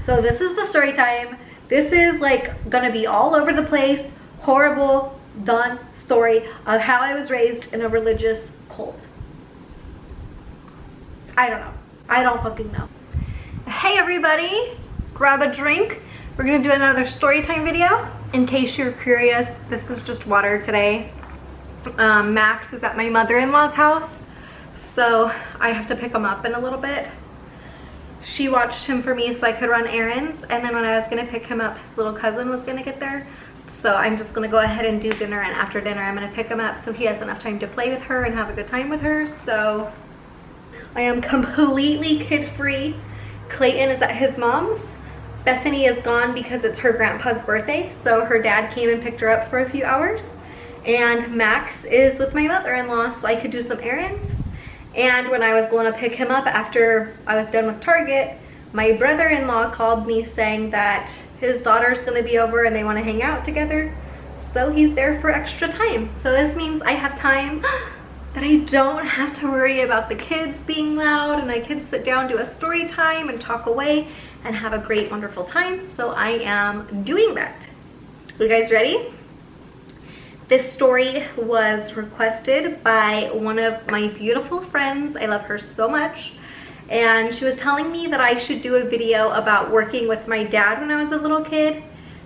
So this is the story time. This is like gonna be all over the place, horrible, done story of how I was raised in a religious cult. I don't know. I don't fucking know. Hey everybody, grab a drink. We're gonna do another story time video. In case you're curious, this is just water today. Max is at my mother-in-law's house, so I have to pick him up in a little bit. She watched him for me so I could run errands, and then when I was gonna pick him up, his little cousin was gonna get there. So I'm just gonna go ahead and do dinner, and after dinner I'm gonna pick him up so he has enough time to play with her and have a good time with her. So I am completely kid-free. Clayton is at his mom's. Bethany is gone because it's her grandpa's birthday, so her dad came and picked her up for a few hours. And Max is with my mother-in-law so I could do some errands. And when I was going to pick him up after I was done with Target, my brother-in-law called me saying that his daughter's going to be over and they want to hang out together. So he's there for extra time. So this means I have time that I don't have to worry about the kids being loud, and I can sit down, do a story time and talk away and have a great, wonderful time. So I am doing that. You guys ready? This story was requested by one of my beautiful friends. I love her so much. And she was telling me that I should do a video about working with my dad when I was a little kid.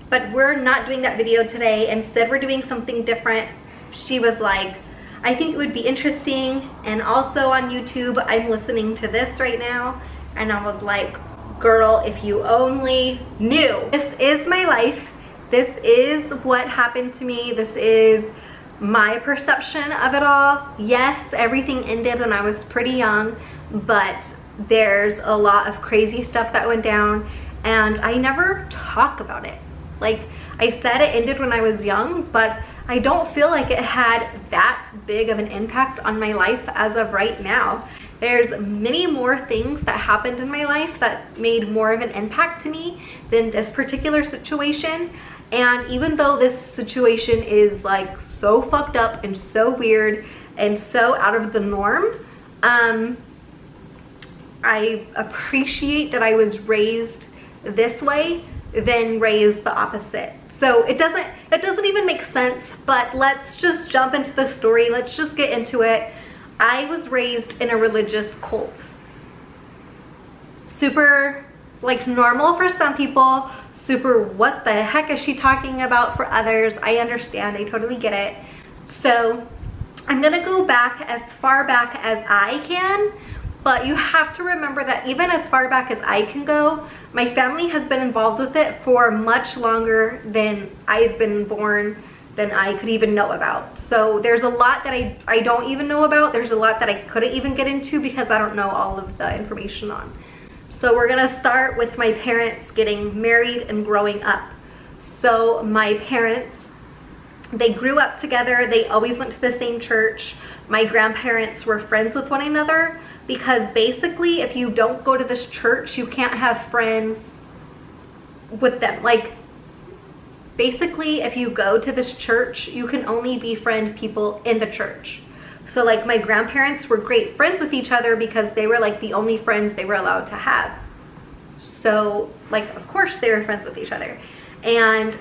But we're not doing that video today. Instead, we're doing something different. She was like, I think it would be interesting. And also on YouTube, I'm listening to this right now. And I was like, girl, if you only knew. This is my life. This is what happened to me. This is my perception of it all. Yes, everything ended when I was pretty young, but there's a lot of crazy stuff that went down, and I never talk about it. Like I said, it ended when I was young, but I don't feel like it had that big of an impact on my life as of right now. There's many more things that happened in my life that made more of an impact to me than this particular situation. And even though this situation is like so fucked up and so weird and so out of the norm, I appreciate that I was raised this way than raised the opposite. So it doesn't even make sense, but let's just jump into the story. Let's just get into it. I was raised in a religious cult. Super like normal for some people, super what the heck is she talking about for others. I understand, I totally get it. So I'm gonna go back as far back as I can, but you have to remember that even as far back as I can go, my family has been involved with it for much longer than I've been born, than I could even know about. So there's a lot that I don't even know about. There's a lot that I couldn't even get into because I don't know all of the information on. So we're gonna start with my parents getting married and growing up. So my parents, they grew up together. They always went to the same church. My grandparents were friends with one another because basically if you don't go to this church, you can't have friends with them. Like basically if you go to this church, you can only befriend people in the church. So like my grandparents were great friends with each other because they were like the only friends they were allowed to have. So like of course they were friends with each other. And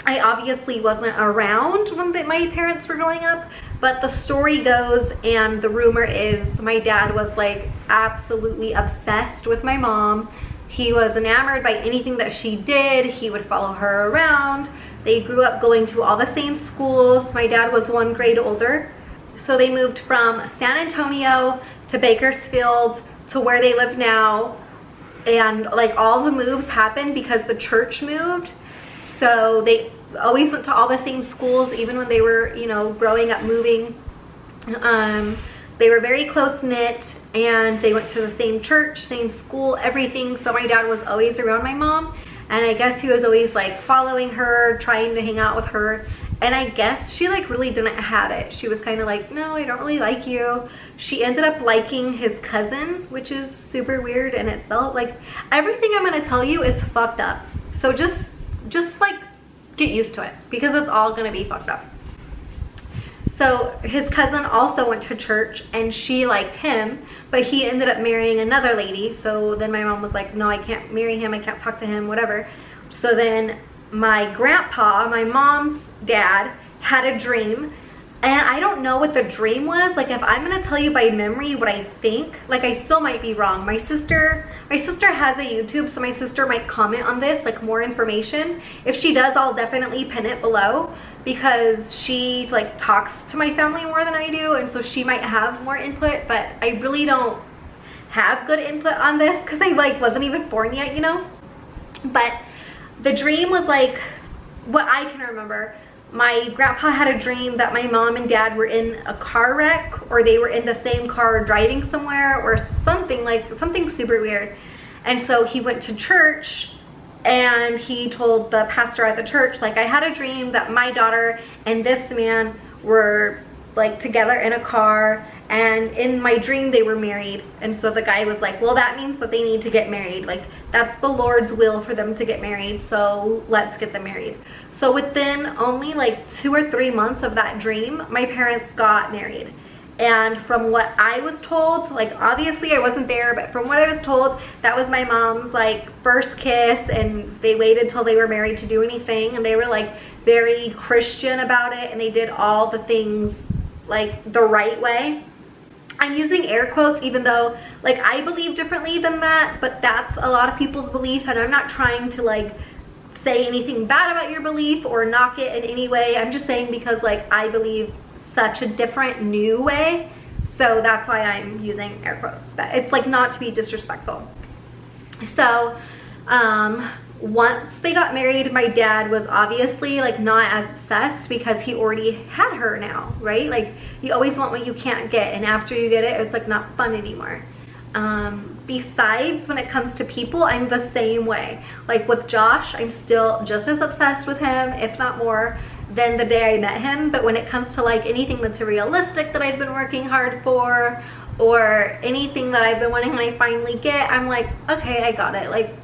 I obviously wasn't around when my parents were growing up, but the story goes and the rumor is my dad was like absolutely obsessed with my mom. He was enamored by anything that she did. He would follow her around. They grew up going to all the same schools. My dad was one grade older. So they moved from San Antonio to Bakersfield to where they live now. And like all the moves happened because the church moved. So they always went to all the same schools, even when they were, you know, growing up, moving. They were very close knit and they went to the same church, same school, everything. So my dad was always around my mom. And I guess he was always like following her, trying to hang out with her. And I guess she like really didn't have it. She was kind of like, no, I don't really like you. She ended up liking his cousin, which is super weird in itself. Like everything I'm gonna tell you is fucked up. So just like get used to it because it's all gonna be fucked up. So his cousin also went to church and she liked him, but he ended up marrying another lady. So then my mom was like, no, I can't marry him, I can't talk to him, whatever. So then my grandpa, my mom's dad, had a dream, and I don't know what the dream was. Like, if I'm gonna tell you by memory what I think, like, I still might be wrong. My sister has a YouTube, so my sister might comment on this, like, more information. If she does, I'll definitely pin it below, because she like talks to my family more than I do, and so she might have more input, but I really don't have good input on this because I like wasn't even born yet, you know. But the dream was like, what I can remember, my grandpa had a dream that my mom and dad were in a car wreck, or they were in the same car driving somewhere, or something, like something super weird. And so he went to church and he told the pastor at the church, like, I had a dream that my daughter and this man were like together in a car, and in my dream they were married. And so the guy was like, well, that means that they need to get married, like that's the Lord's will for them to get married, so let's get them married. So within only like 2 or 3 months of that dream, my parents got married. And from what I was told, like obviously I wasn't there, but from what I was told, that was my mom's like first kiss, and they waited till they were married to do anything, and they were like very Christian about it, and they did all the things like the right way. I'm using air quotes even though like I believe differently than that, but that's a lot of people's belief, and I'm not trying to like say anything bad about your belief or knock it in any way. I'm just saying because like I believe such a different new way, so that's why I'm using air quotes, but it's like not to be disrespectful. So once they got married, my dad was obviously like not as obsessed because he already had her now, right? Like you always want what you can't get, and after you get it, it's like not fun anymore. Besides, when it comes to people, I'm the same way. Like with Josh, I'm still just as obsessed with him, if not more, than the day I met him. But when it comes to like anything materialistic that I've been working hard for, or anything that I've been wanting and I finally get, I'm like, okay, I got it. Like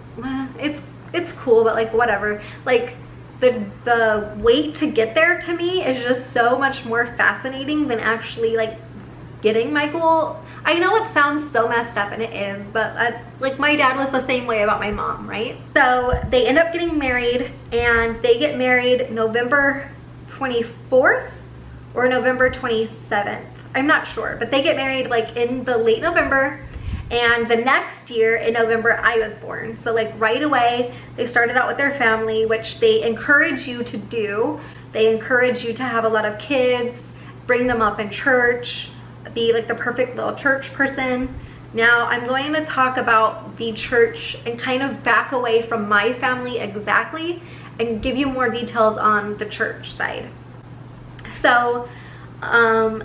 it's cool, but like whatever. Like the wait to get there to me is just so much more fascinating than actually like getting my goal. I know it sounds so messed up, and it is, but like my dad was the same way about my mom, right? So they end up getting married, and they get married November 24th or November 27th. I'm not sure, but they get married like in the late November, and the next year in November I was born. So like right away they started out with their family, which they encourage you to do. They encourage you to have a lot of kids, bring them up in church, be like the perfect little church person. Now I'm going to talk about the church and kind of back away from my family exactly and give you more details on the church side. So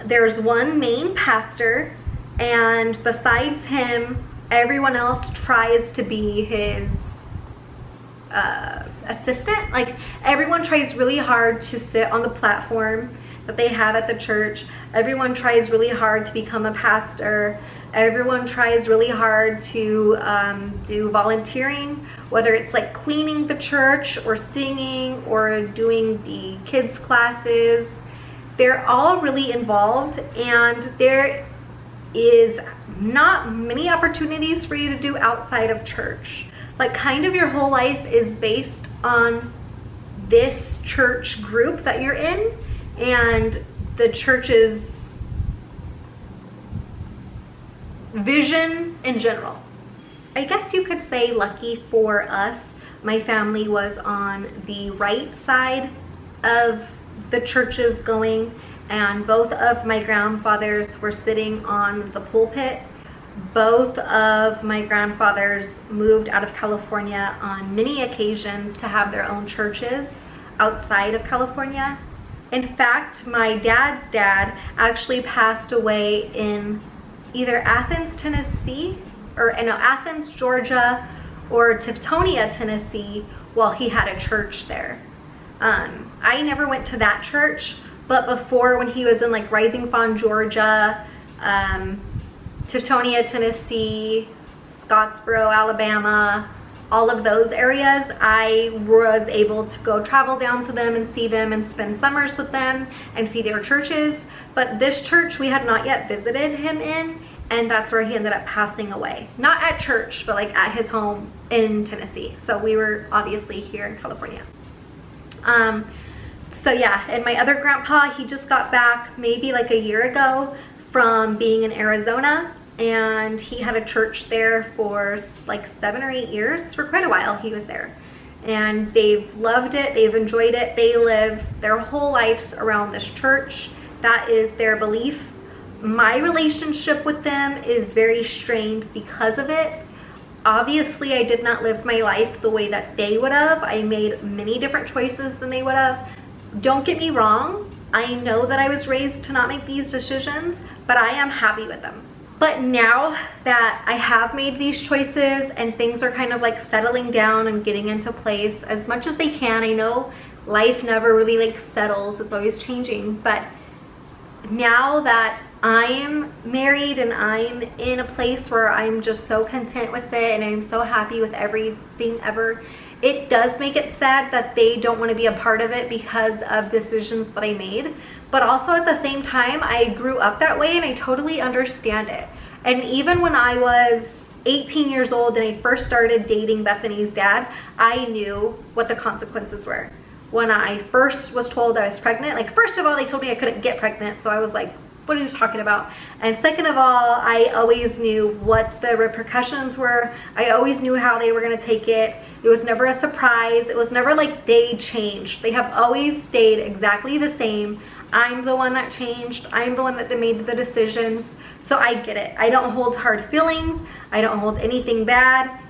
there's one main pastor, and besides him, everyone else tries to be his assistant. Like everyone tries really hard to sit on the platform that they have at the church. Everyone tries really hard to become a pastor. Everyone tries really hard to do volunteering, whether it's like cleaning the church or singing or doing the kids classes. They're all really involved, and there is not many opportunities for you to do outside of church. Like kind of your whole life is based on this church group that you're in and the church's vision in general. I guess you could say, lucky for us, my family was on the right side of the churches going, and both of my grandfathers were sitting on the pulpit. Both of my grandfathers moved out of California on many occasions to have their own churches outside of California. In fact, my dad's dad actually passed away in either Athens, Tennessee, or no, Athens, Georgia, or Tiftonia, Tennessee, while he had a church there. I never went to that church, but before, when he was in like Rising Fawn, Georgia, Tiftonia, Tennessee, Scottsboro, Alabama, all of those areas, I was able to go travel down to them and see them and spend summers with them and see their churches. But this church we had not yet visited him in, and that's where he ended up passing away. Not at church, but like at his home in Tennessee. So we were obviously here in California. So yeah, and my other grandpa, he just got back maybe like a year ago from being in Arizona, and he had a church there for like 7 or 8 years. For quite a while he was there, and they've loved it, they've enjoyed it. They live their whole lives around this church. That is their belief. My relationship with them is very strained because of it. Obviously, I did not live my life the way that they would have. I made many different choices than they would have. Don't get me wrong, I know that I was raised to not make these decisions, but I am happy with them. But now that I have made these choices and things are kind of like settling down and getting into place as much as they can, I know life never really like settles, it's always changing, but now that I'm married and I'm in a place where I'm just so content with it and I'm so happy with everything ever, it does make it sad that they don't want to be a part of it because of decisions that I made. But also at the same time, I grew up that way and I totally understand it. And even when I was 18 years old and I first started dating Bethany's dad, I knew what the consequences were. When I first was told I was pregnant, like first of all, they told me I couldn't get pregnant. So I was like, what are you talking about? And second of all, I always knew what the repercussions were. I always knew how they were going to take it. It was never a surprise. It was never like they changed. They have always stayed exactly the same. I'm the one that changed. I'm the one that made the decisions. So I get it. I don't hold hard feelings. I don't hold anything bad.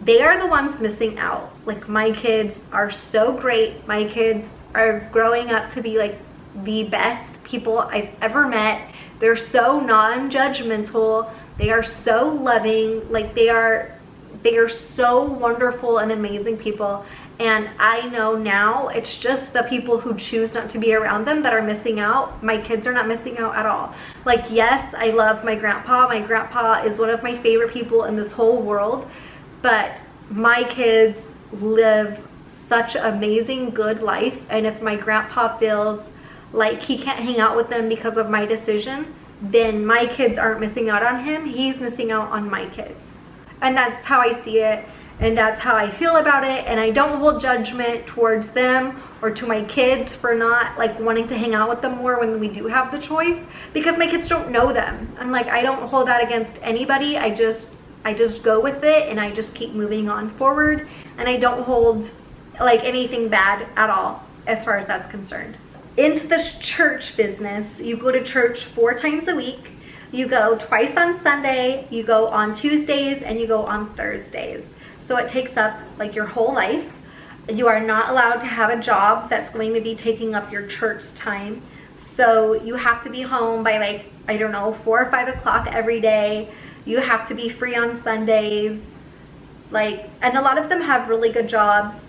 They are the ones missing out. Like, my kids are so great. My kids are growing up to be like the best people I've ever met. They're so non-judgmental. They are so loving. Like, they are so wonderful and amazing people. And I know now it's just the people who choose not to be around them that are missing out. My kids are not missing out at all. Like, yes, I love my grandpa. My grandpa is one of my favorite people in this whole world. But my kids live such an amazing, good life. And if my grandpa feels like he can't hang out with them because of my decision, then my kids aren't missing out on him. He's missing out on my kids. And that's how I see it. And that's how I feel about it. And I don't hold judgment towards them or to my kids for not like wanting to hang out with them more when we do have the choice, because my kids don't know them. I'm like, I don't hold that against anybody. I just go with it and I just keep moving on forward, and I don't hold like anything bad at all as far as that's concerned. Into the church business, you go to church 4 times a week. You go twice on Sunday, you go on Tuesdays, and you go on Thursdays. So it takes up like your whole life. You are not allowed to have a job that's going to be taking up your church time. So you have to be home by like, I don't know, 4 or 5 o'clock every day. You have to be free on Sundays. Like, and a lot of them have really good jobs.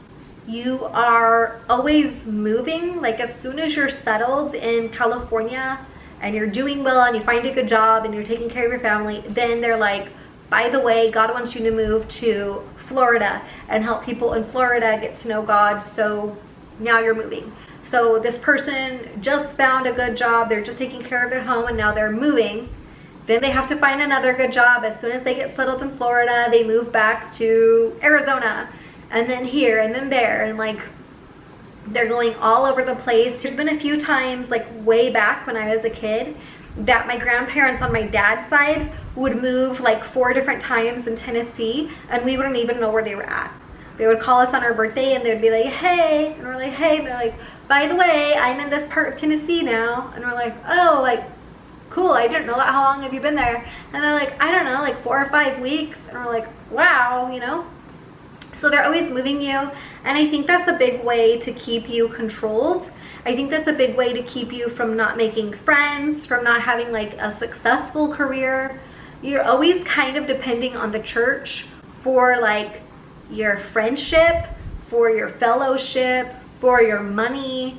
You are always moving. Like, as soon as you're settled in California and you're doing well and you find a good job and you're taking care of your family, then they're like, by the way, God wants you to move to Florida and help people in Florida get to know God. So now you're moving. So this person just found a good job. They're just taking care of their home and now they're moving. Then they have to find another good job. As soon as they get settled in Florida, they move back to Arizona, and then here, and then there, and like, they're going all over the place. There's been a few times, like way back when I was a kid, that my grandparents on my dad's side would move like 4 different times in Tennessee, and we wouldn't even know where they were at. They would call us on our birthday, and they'd be like, hey, and we're like, hey, and they're like, by the way, I'm in this part of Tennessee now, and we're like, oh, like, cool, I didn't know that. How long have you been there? And they're like, I don't know, like 4 or 5 weeks. And we're like, wow, you know? So they're always moving you. And I think that's a big way to keep you controlled. I think that's a big way to keep you from not making friends, from not having like a successful career. You're always kind of depending on the church for like your friendship, for your fellowship, for your money.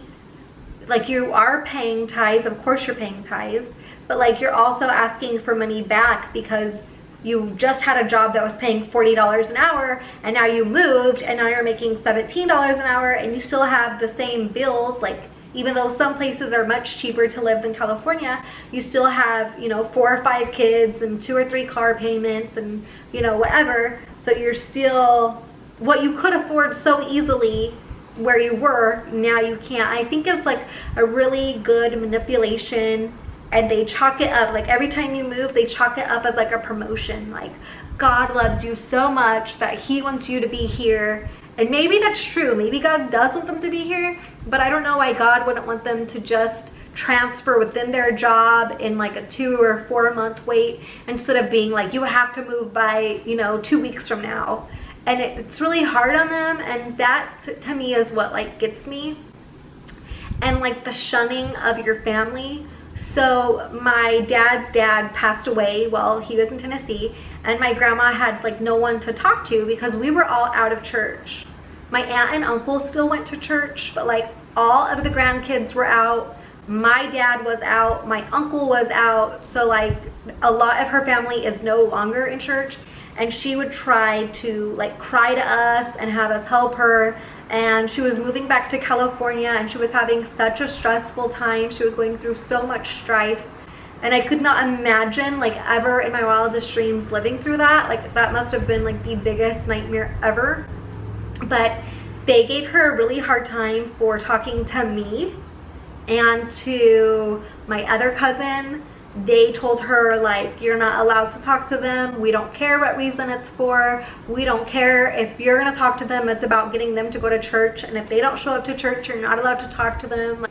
Like, you are paying tithes, of course you're paying tithes, but like, you're also asking for money back because you just had a job that was paying $40 an hour, and now you moved and now you're making $17 an hour, and you still have the same bills. Like, even though some places are much cheaper to live than California, you still have, you know, 4 or 5 kids and 2 or 3 car payments and, you know, whatever. So you're still, what you could afford so easily where you were, now you can't. I think it's like a really good manipulation, and they chalk it up, like every time you move, they chalk it up as like a promotion. Like, God loves you so much that he wants you to be here. And maybe that's true. Maybe God does want them to be here, but I don't know why God wouldn't want them to just transfer within their job in like a 2 or 4 month wait, instead of being like, you have to move by, you know, 2 weeks from now. And it's really hard on them, and that to me is what like gets me. And like the shunning of your family. So my dad's dad passed away while he was in Tennessee, and my grandma had like no one to talk to because we were all out of church. My aunt and uncle still went to church, but like all of the grandkids were out. My dad was out, my uncle was out. So like a lot of her family is no longer in church, and she would try to like cry to us and have us help her. And she was moving back to California, and she was having such a stressful time. She was going through so much strife, and I could not imagine like ever in my wildest dreams living through that. Like, that must have been like the biggest nightmare ever. But they gave her a really hard time for talking to me and to my other cousin. They told her like, you're not allowed to talk to them. We don't care what reason it's for. We don't care if you're gonna talk to them. It's about getting them to go to church, and if they don't show up to church, you're not allowed to talk to them.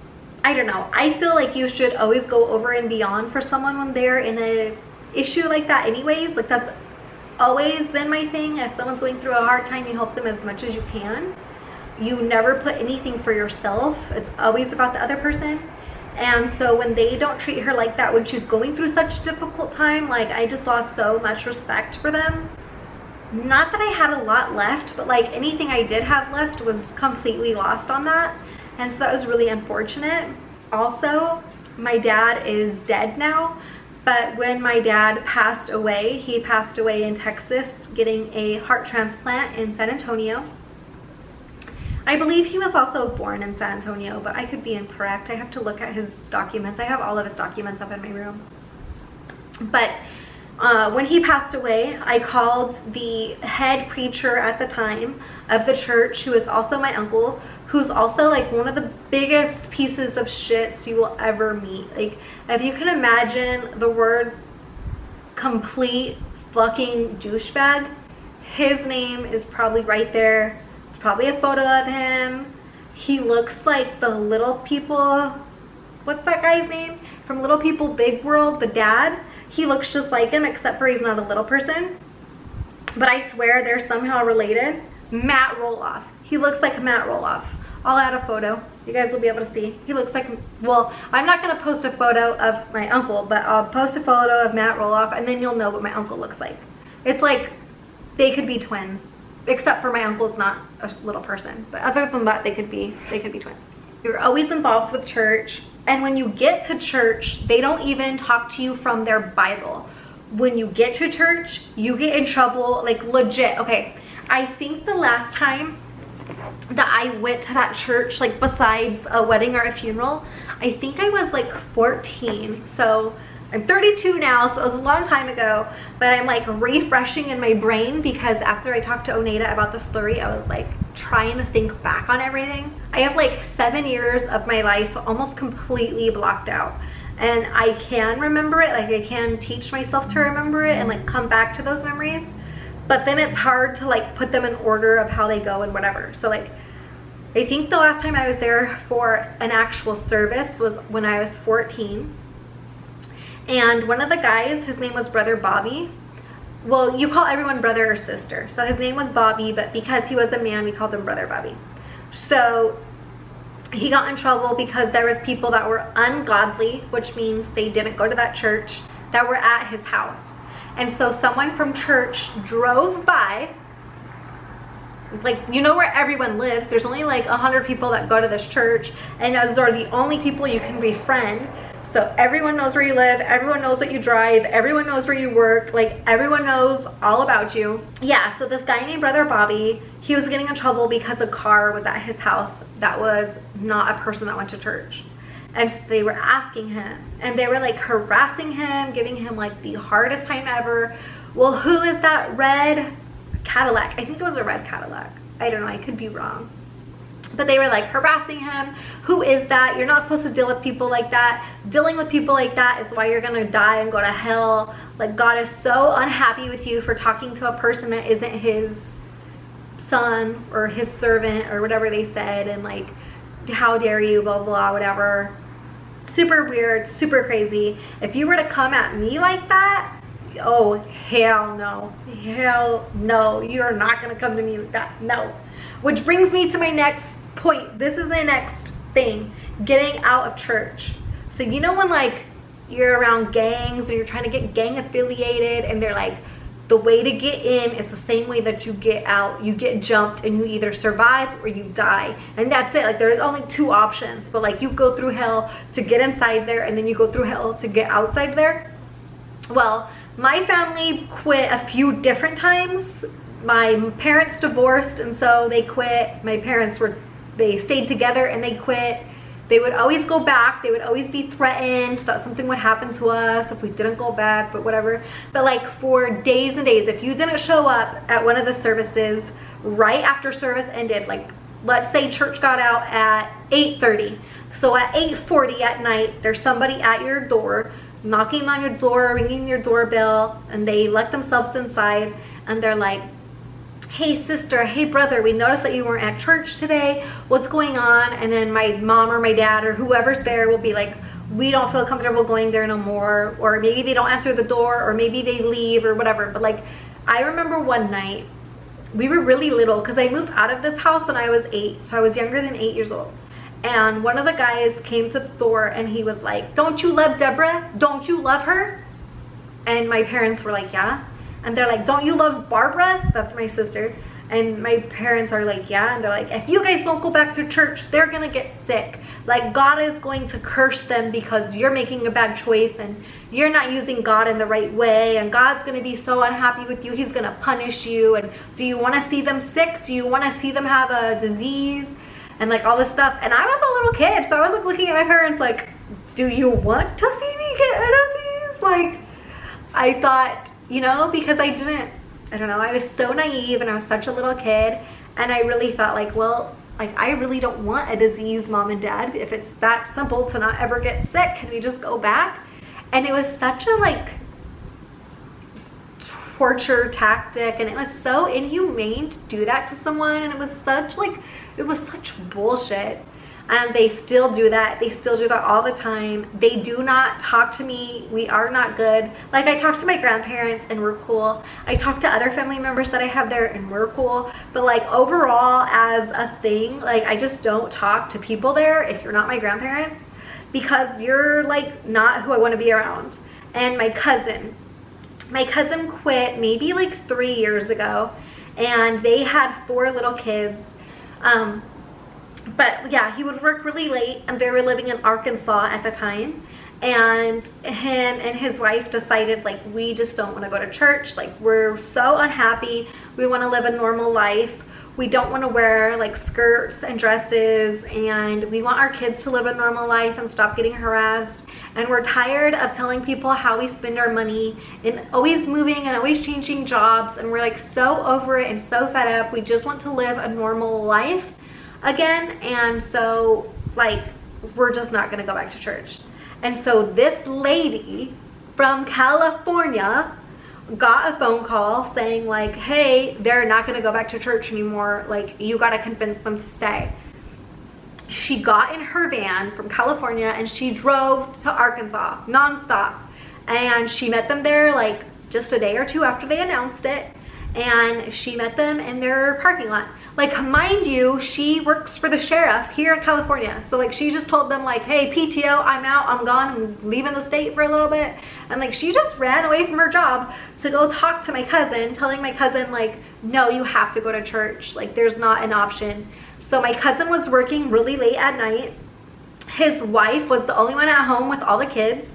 I don't know. I feel like you should always go over and beyond for someone when they're in a issue like that anyways. Like, that's always been my thing. If someone's going through a hard time, you help them as much as you can. You never put anything for yourself. It's always about the other person. And so when they don't treat her like that when she's going through such a difficult time, like, I just lost so much respect for them. Not that I had a lot left, but like anything I did have left was completely lost on that. And so that was really unfortunate. Also, my dad is dead now, but when my dad passed away, he passed away in Texas getting a heart transplant in San Antonio. I believe he was also born in San Antonio, but I could be incorrect. I have to look at his documents. I have all of his documents up in my room. But when he passed away, I called the head preacher at the time of the church, who is also my uncle, who's also like one of the biggest pieces of shits you will ever meet. Like, if you can imagine the word complete fucking douchebag, his name is probably right there. Probably a photo of him. He looks like the Little People, what's that guy's name? From Little People Big World, the dad. He looks just like him, except for he's not a little person. But I swear they're somehow related. Matt Roloff. He looks like Matt Roloff. I'll add a photo. You guys will be able to see. He looks like, well, I'm not going to post a photo of my uncle, but I'll post a photo of Matt Roloff, and then you'll know what my uncle looks like. It's like they could be twins. Except for my uncle's not a little person, but other than that, they could be twins. You're always involved with church, and when you get to church, they don't even talk to you from their Bible. When you get to church, you get in trouble, like legit. Okay, I think the last time that I went to that church, like besides a wedding or a funeral, I think I was like 14. So I'm 32 now, so it was a long time ago, but I'm like refreshing in my brain because after I talked to Oneida about the story, I was like trying to think back on everything. I have like 7 years of my life almost completely blocked out, and I can remember it, like I can teach myself to remember it and like come back to those memories, but then it's hard to like put them in order of how they go and whatever. So like, I think the last time I was there for an actual service was when I was 14. And one of the guys, his name was Brother Bobby. Well, you call everyone brother or sister. So his name was Bobby, but because he was a man, we called him Brother Bobby. So he got in trouble because there was people that were ungodly, which means they didn't go to that church, that were at his house. And so someone from church drove by, like, you know where everyone lives. There's only like 100 people that go to this church, and those are the only people you can befriend. So everyone knows where you live, everyone knows that you drive, everyone knows where you work, like everyone knows all about you. Yeah, so this guy named Brother Bobby, he was getting in trouble because a car was at his house that was not a person that went to church. And so they were asking him, and they were like harassing him, giving him like the hardest time ever. Well, who is that red Cadillac? I think it was a red Cadillac. I don't know, I could be wrong. But they were like harassing him. Who is that? You're not supposed to deal with people like that. Dealing with people like that is why you're gonna die and go to hell. Like, God is so unhappy with you for talking to a person that isn't his son or his servant or whatever they said, and like, how dare you, blah, blah, blah, whatever. Super weird, super crazy. If you were to come at me like that, oh, hell no. Hell no. You're not gonna come to me like that. No. Which brings me to my next point. This is my next thing. Getting out of church. So you know when like you're around gangs and you're trying to get gang affiliated, and they're like, the way to get in is the same way that you get out. You get jumped and you either survive or you die. And that's it. Like, there's only two options. But like, you go through hell to get inside there, and then you go through hell to get outside there. Well, my family quit a few different times. My parents divorced, and so they quit. My parents they stayed together and they quit. They would always go back. They would always be threatened that something would happen to us if we didn't go back, but whatever. But like, for days and days, if you didn't show up at one of the services right after service ended, like let's say church got out at 8:30. So at 8:40 at night, there's somebody at your door, knocking on your door, ringing your doorbell, and they let themselves inside, and they're like, hey sister, hey brother, we noticed that you weren't at church today. What's going on? And then my mom or my dad or whoever's there will be like, we don't feel comfortable going there no more. Or maybe they don't answer the door, or maybe they leave or whatever. But like, I remember one night, we were really little because I moved out of this house when I was 8. So I was younger than 8 years old. And one of the guys came to the door and he was like, don't you love Deborah? Don't you love her? And my parents were like, yeah. And they're like, don't you love Barbara? That's my sister. And my parents are like, yeah. And they're like, if you guys don't go back to church, they're gonna get sick. Like, God is going to curse them because you're making a bad choice and you're not using God in the right way. And God's gonna be so unhappy with you. He's gonna punish you. And do you wanna see them sick? Do you wanna see them have a disease? And like all this stuff. And I was a little kid, so I was like looking at my parents like, do you want to see me get a disease? Like, I thought, you know, because I don't know, I was so naive and I was such a little kid, and I really thought like, well, like, I really don't want a disease, mom and dad. If it's that simple to not ever get sick, can we just go back? And it was such a like torture tactic, and it was so inhumane to do that to someone, and it was such bullshit. And they still do that. They still do that all the time. They do not talk to me. We are not good. Like, I talk to my grandparents and we're cool. I talk to other family members that I have there and we're cool. But like, overall as a thing, like, I just don't talk to people there if you're not my grandparents, because you're like not who I want to be around. And my cousin quit maybe like 3 years ago, and they had 4 little kids. But yeah, he would work really late, and they were living in Arkansas at the time. And him and his wife decided, like, we just don't want to go to church. Like, we're so unhappy. We want to live a normal life. We don't want to wear like skirts and dresses, and we want our kids to live a normal life and stop getting harassed. And we're tired of telling people how we spend our money and always moving and always changing jobs. And we're like so over it and so fed up. We just want to live a normal life again. And so like, we're just not gonna go back to church. And so this lady from California got a phone call saying like, hey, they're not gonna go back to church anymore. Like, you gotta convince them to stay. She got in her van from California and she drove to Arkansas nonstop. And she met them there like just a day or two after they announced it. And she met them in their parking lot. Like, mind you, she works for the sheriff here in California. So like, she just told them like, hey, PTO, I'm out, I'm gone, I'm leaving the state for a little bit. And like, she just ran away from her job to go talk to my cousin, telling my cousin like, no, you have to go to church. Like, there's not an option. So my cousin was working really late at night. his wife was the only one at home with all the kids,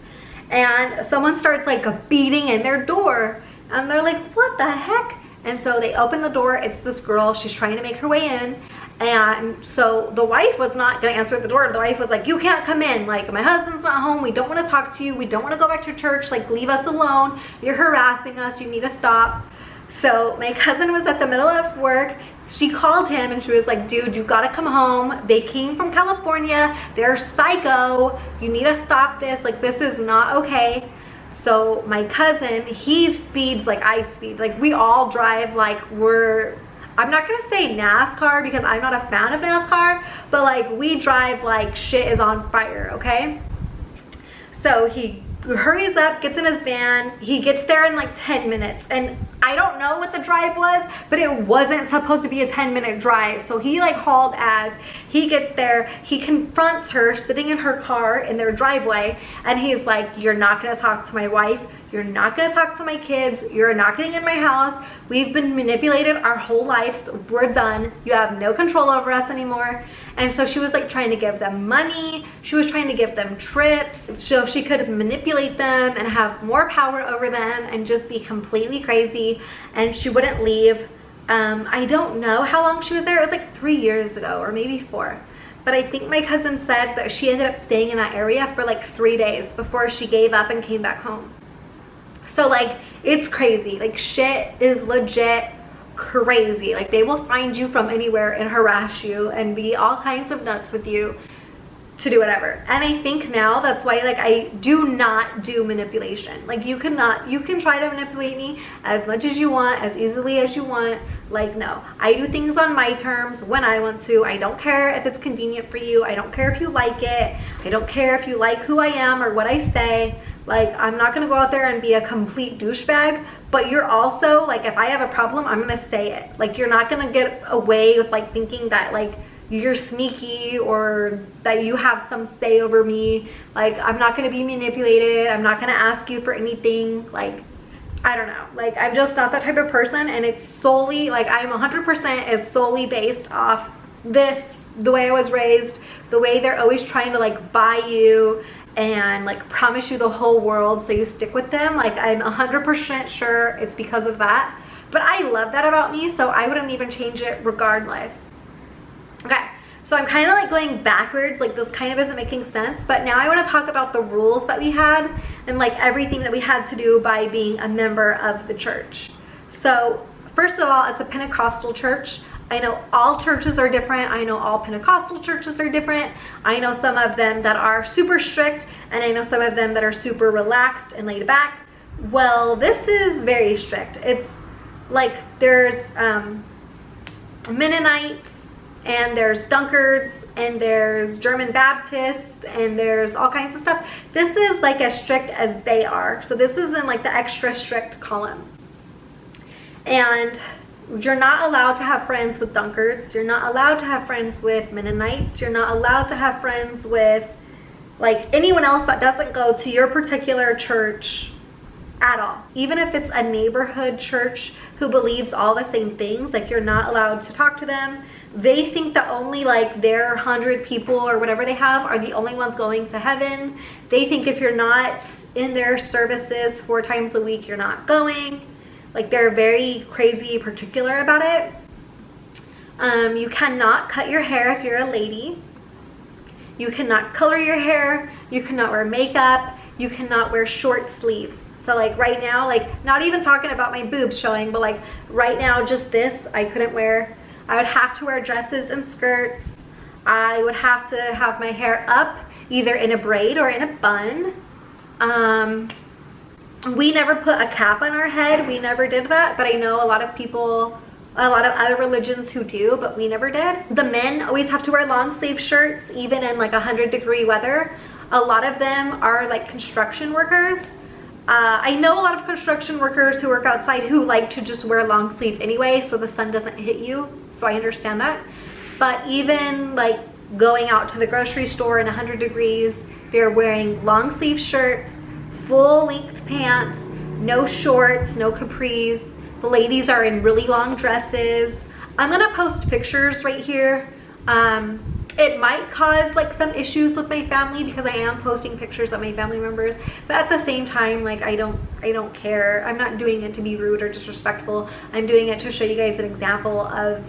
and someone starts like beating in their door, and they're like, what the heck? And so they open the door. It's this girl. She's trying to make her way in. And so the wife was not going to answer the door. The wife was like, you can't come in. Like, my husband's not home. We don't want to talk to you. We don't want to go back to church. Like, leave us alone. You're harassing us. You need to stop. So my cousin was at the middle of work. She called him and she was like, dude, you got to come home. They came from California. They're psycho. You need to stop this. Like, this is not okay. So my cousin, he speeds like I speed. Like, we all drive like I'm not gonna say NASCAR because I'm not a fan of NASCAR, but like we drive like shit is on fire, okay? So he hurries up, gets in his van. He gets there in like 10 minutes. And I don't know what the drive was, but it wasn't supposed to be a 10-minute drive. So he like hauled ass. He gets there, he confronts her sitting in her car in their driveway, and he's like, you're not gonna talk to my wife. You're not gonna talk to my kids. You're not getting in my house. We've been manipulated our whole lives. We're done. You have no control over us anymore. And so she was like trying to give them money. She was trying to give them trips so she could manipulate them and have more power over them and just be completely crazy. And she wouldn't leave. I don't know how long she was there. It was like 3 years ago or maybe 4. But I think my cousin said that she ended up staying in that area for like 3 days before she gave up and came back home. So like, it's crazy. Like, shit is legit crazy. Like, they will find you from anywhere and harass you and be all kinds of nuts with you to do whatever. And I think now that's why like I do not do manipulation. Like, you can try to manipulate me as much as you want, as easily as you want. Like, no, I do things on my terms when I want to. I don't care if it's convenient for you. I don't care if you like it. I don't care if you like who I am or what I say. Like, I'm not gonna go out there and be a complete douchebag, but you're also like, if I have a problem, I'm gonna say it. Like, you're not gonna get away with like thinking that like you're sneaky or that you have some say over me. Like, I'm not gonna be manipulated. I'm not gonna ask you for anything. Like, I don't know. Like, I'm just not that type of person, and it's solely like I'm 100%. It's solely based off the way I was raised, the way they're always trying to like buy you and like promise you the whole world so you stick with them. Like, I'm 100% sure it's because of that. But I love that about me, so I wouldn't even change it regardless. Okay, so I'm kind of like going backwards. Like, this kind of isn't making sense, but now I want to talk about the rules that we had and like everything that we had to do by being a member of the church. So first of all, it's a Pentecostal church. I know all churches are different. I know all Pentecostal churches are different. I know some of them that are super strict, and I know some of them that are super relaxed and laid back. Well, this is very strict. It's like there's Mennonites, and there's Dunkards, and there's German Baptists, and there's all kinds of stuff. This is like as strict as they are. So this is in like the extra strict column. And you're not allowed to have friends with Dunkards. You're not allowed to have friends with Mennonites. You're not allowed to have friends with like anyone else that doesn't go to your particular church at all. Even if it's a neighborhood church who believes all the same things, like, you're not allowed to talk to them. They think that only like their 100 people or whatever they have are the only ones going to heaven. They think if you're not in their services 4 times a week, you're not going. Like, they're very crazy particular about it. You cannot cut your hair if you're a lady. You cannot color your hair. You cannot wear makeup. You cannot wear short sleeves. So like right now, like, not even talking about my boobs showing, but like right now, just this, I couldn't wear. I would have to wear dresses and skirts. I would have to have my hair up, either in a braid or in a bun. We never put a cap on our head. We never did that, but I know a lot of people, a lot of other religions who do, but we never did. The men always have to wear long sleeve shirts, even in like 100-degree weather. A lot of them are like construction workers. I know a lot of construction workers who work outside who like to just wear long sleeve anyway, so the sun doesn't hit you, so I understand that. But even like going out to the grocery store in 100 degrees, they're wearing long sleeve shirts, full length pants, no shorts, no capris. The ladies are in really long dresses. I'm gonna post pictures right here. It might cause like some issues with my family because I am posting pictures of my family members, but at the same time, like I don't care. I'm not doing it to be rude or disrespectful. I'm doing it to show you guys an example of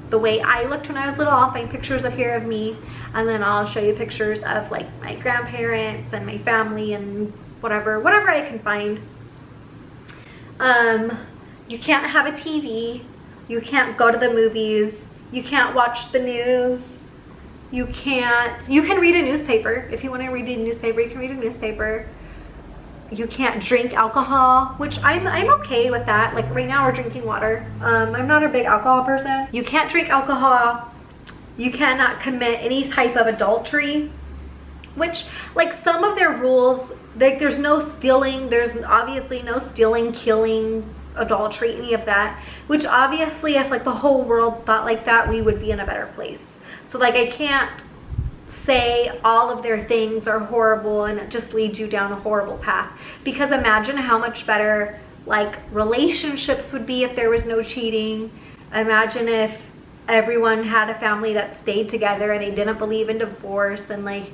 the way I looked when I was little. I'll find pictures of here of me, and then I'll show you pictures of like my grandparents and my family and whatever I can find. You can't have a TV. You can't go to the movies. You can't watch the news. You can read a newspaper. If you want to read a newspaper, you can read a newspaper. You can't drink alcohol, which I'm okay with that. Like right now we're drinking water. I'm not a big alcohol person. You can't drink alcohol. You cannot commit any type of adultery, which like some of their rules, like there's no stealing, there's obviously no stealing, killing, adultery, any of that, which obviously if like the whole world thought like that, we would be in a better place. So like I can't say all of their things are horrible and it just leads you down a horrible path, because imagine how much better like relationships would be if there was no cheating. Imagine if everyone had a family that stayed together and they didn't believe in divorce, and like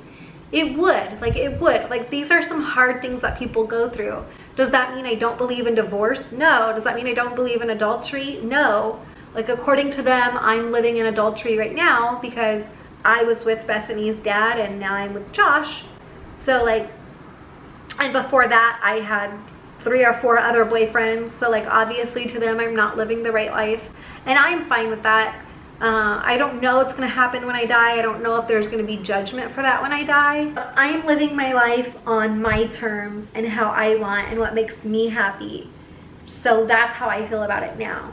it would like these are some hard things that people go through. Does that mean I don't believe in divorce? No. Does that mean I don't believe in adultery? No. Like according to them, I'm living in adultery right now because I was with Bethany's dad and now I'm with Josh. So like, and before that I had 3 or 4 other boyfriends. So like obviously to them I'm not living the right life, and I'm fine with that. I don't know what's going to happen when I die. I don't know if there's going to be judgment for that when I die. But I am living my life on my terms and how I want and what makes me happy. So that's how I feel about it now.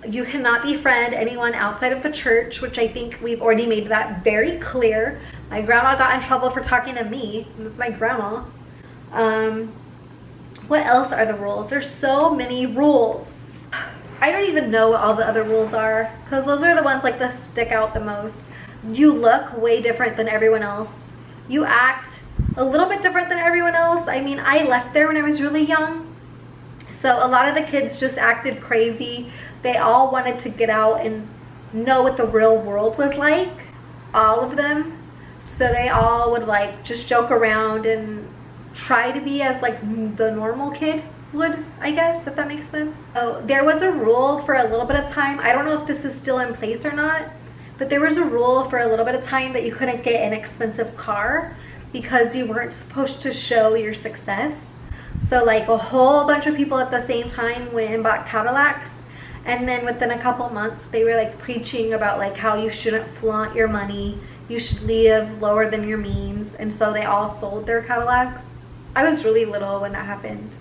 You cannot befriend anyone outside of the church, which I think we've already made that very clear. My grandma got in trouble for talking to me. That's my grandma. What else are the rules? There's so many rules. I don't even know what all the other rules are, because those are the ones like that stick out the most. You look way different than everyone else. You act a little bit different than everyone else. I mean, I left there when I was really young, so a lot of the kids just acted crazy. They all wanted to get out and know what the real world was like, all of them. So they all would like just joke around and try to be as like the normal kid would, I guess, if that makes sense. Oh, there was a rule for a little bit of time. I don't know if this is still in place or not, but there was a rule for a little bit of time that you couldn't get an expensive car because you weren't supposed to show your success. So like a whole bunch of people at the same time went and bought Cadillacs, and then within a couple months they were like preaching about like how you shouldn't flaunt your money, you should live lower than your means, and so they all sold their Cadillacs. I was really little when that happened.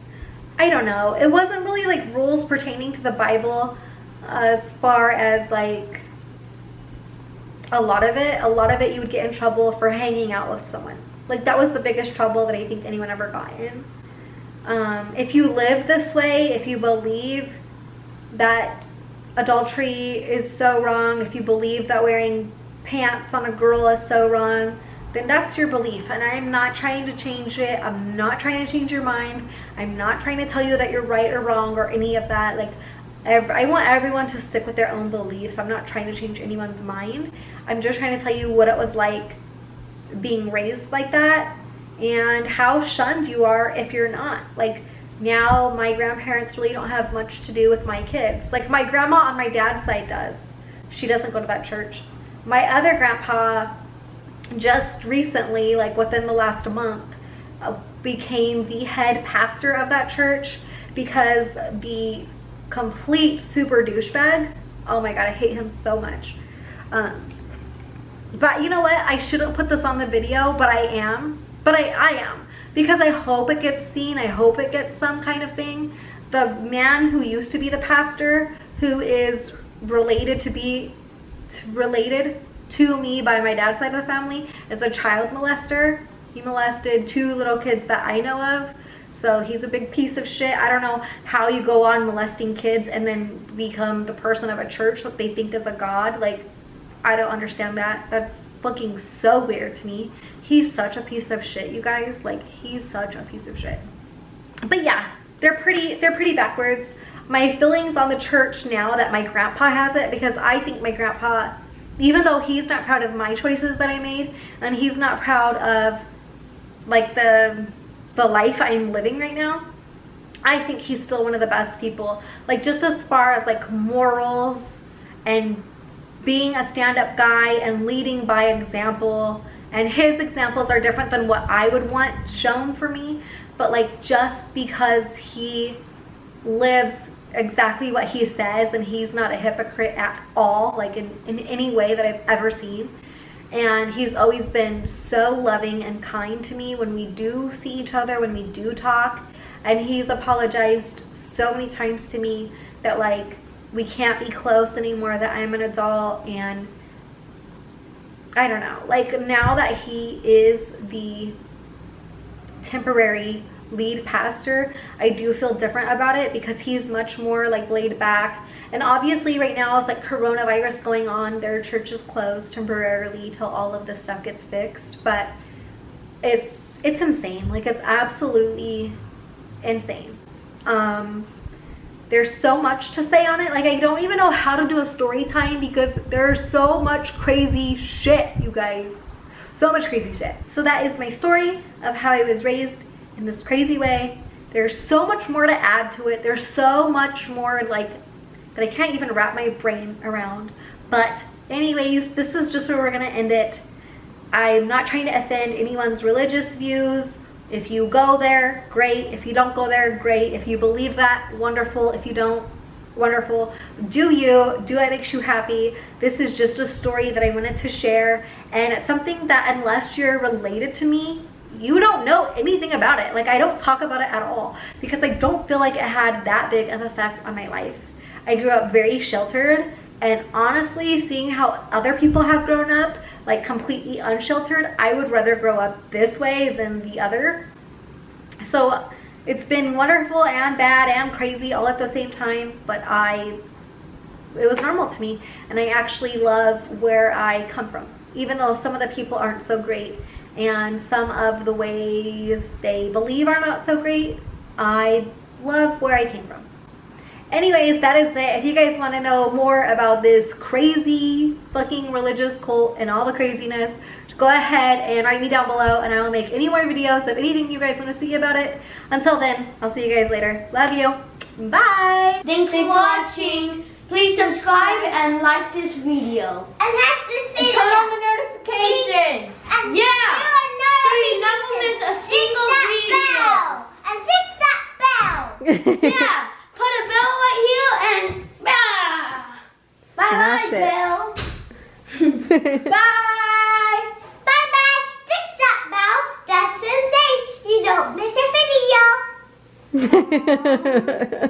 I don't know. It wasn't really like rules pertaining to the Bible as far as like a lot of it you would get in trouble for hanging out with someone. Like that was the biggest trouble that I think anyone ever got in. If you live this way, if you believe that adultery is so wrong, if you believe that wearing pants on a girl is so wrong, then that's your belief, and I'm not trying to change it. I'm not trying to change your mind. I'm not trying to tell you that you're right or wrong or any of that. Like, I want everyone to stick with their own beliefs. I'm not trying to change anyone's mind. I'm just trying to tell you what it was like being raised like that and how shunned you are if you're not. Like, now my grandparents really don't have much to do with my kids. Like, my grandma on my dad's side does. She doesn't go to that church. My other grandpa just recently, like within the last month, became the head pastor of that church because the complete super douchebag, oh my god, I hate him so much. But you know what, I shouldn't put this on the video, but I am because I hope it gets seen. I hope it gets some kind of thing. The man who used to be the pastor, who is related to me by my dad's side of the family, is a child molester. He molested 2 little kids that I know of. So he's a big piece of shit. I don't know how you go on molesting kids and then become the person of a church that they think is a god. Like, I don't understand that. That's fucking so weird to me. He's such a piece of shit, you guys. Like, he's such a piece of shit. But yeah, they're pretty backwards. My feelings on the church now that my grandpa has it, because I think my grandpa even though he's not proud of my choices that I made, and he's not proud of like the life I'm living right now, I think he's still one of the best people. Like, just as far as like morals and being a stand-up guy and leading by example, and his examples are different than what I would want shown for me, but like, just because he lives exactly what he says and he's not a hypocrite at all, like in any way that I've ever seen, and he's always been so loving and kind to me when we do see each other, when we do talk, and he's apologized so many times to me that like we can't be close anymore, that I'm an adult, and I don't know, like now that he is the temporary lead pastor, I do feel different about it because he's much more like laid back. And obviously right now with like coronavirus going on, their church is closed temporarily till all of this stuff gets fixed, but it's insane. Like, it's absolutely insane. There's so much to say on it. Like, I don't even know how to do a story time because there's so much crazy shit, you guys. So much crazy shit. So that is my story of how I was raised in this crazy way. There's so much more to add to it. There's so much more like that I can't even wrap my brain around. But anyways, this is just where we're gonna end it. I'm not trying to offend anyone's religious views. If you go there, great. If you don't go there, great. If you believe that, wonderful. If you don't, wonderful. Do you. Do what makes you happy. This is just a story that I wanted to share. And it's something that unless you're related to me, you don't know anything about it. Like, I don't talk about it at all because I don't feel like it had that big of an effect on my life. I grew up very sheltered, and honestly, seeing how other people have grown up, like completely unsheltered, I would rather grow up this way than the other. So it's been wonderful and bad and crazy all at the same time, but it was normal to me, and I actually love where I come from, even though some of the people aren't so great and some of the ways they believe are not so great. I love where I came from. Anyways, that is it. If you guys want to know more about this crazy fucking religious cult and all the craziness, go ahead and write me down below, and I will make any more videos of anything you guys want to see about it. Until then, I'll see you guys later. Love you. Bye. Thanks for watching. Please subscribe and like this video. And like this video. And turn on the notifications. And yeah. So you never miss a single video. Bell. And click that bell. Yeah. Put a bell right here and bye-bye, bell. Bye. Bye-bye. Click that bell just in case you don't miss a video.